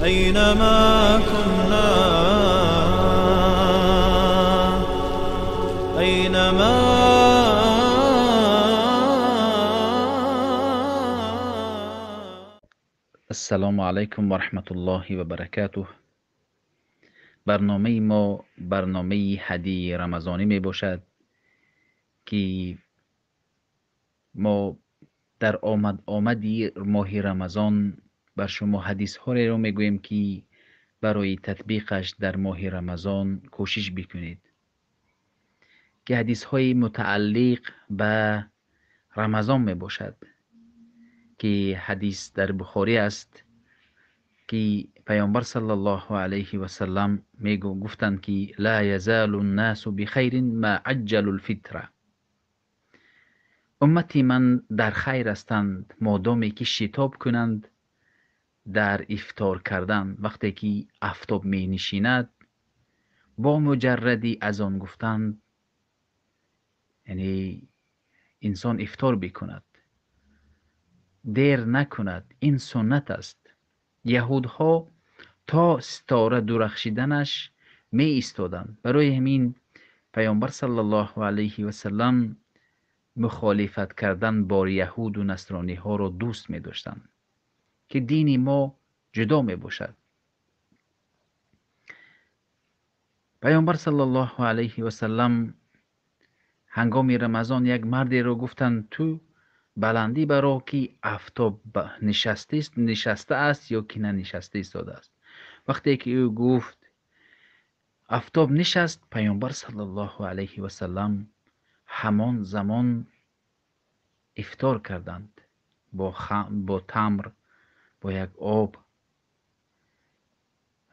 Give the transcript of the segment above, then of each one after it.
أينما كنا أينما السلام علیکم و رحمت الله و برکاته. برنامه ما برنامه هدی رمضانی می باشد که ما در آمدی ماه رمضان بر شما حدیث ها را می گوییم که برای تطبیقش در ماه رمضان کوشش بکنید، که حدیث های متعلق به رمضان می باشد، که حدیث در بخاری است که پیامبر صلی الله علیه و سلم گفتند که لا یزال الناس بخیر ما عجل الفطر. امتی من در خیر هستند مادامی که شتاب کنند در افطار کردن. وقتی که آفتاب می نشیند با مجردی از آن گفتند، یعنی انسان افطار بکند، دیر نکند. این سنت است. یهودها تا ستاره درخشیدنش می ایستادند. برای همین پیامبر صلی الله علیه و سلم مخالفت کردن با یهود و نصرانی ها را دوست می داشتند که دین ما جدا می باشد. پیامبر صلی الله علیه و سلم هنگام رمضان یک مردی را گفتند تو بلندی برا که آفتاب نشسته است یا که ننشسته ایستاده است. وقتی که او گفت آفتاب نشست، پیامبر صلی الله علیه و سلم همان زمان افطار کردند با تمر، با یک آب.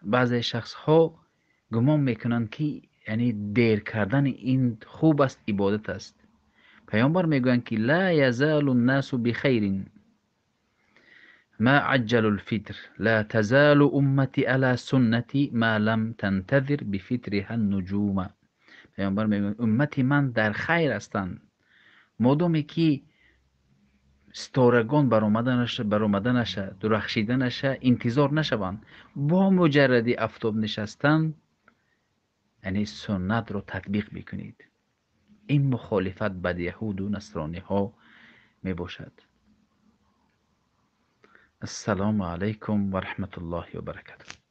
بعضی شخص ها گمان میکنند که یعنی دیر کردن این خوب است، عبادت است. پیامبر میگویند که لا یزال الناس بخیر ما عجل الفطر لا تزال امتی علی سنتی ما لم تنتظر بفطرها النجوم. پیامبر میگویند امتی من در خیر هستند مادامی که ستارگان برآمدنش درخشیدنش انتظار نشوند. با مجرد آفتاب نشستن یعنی سنت رو تطبیق بکنید. این مخالفت با یهود و نصرانی ها می باشد. السلام علیکم و رحمت الله و برکاته.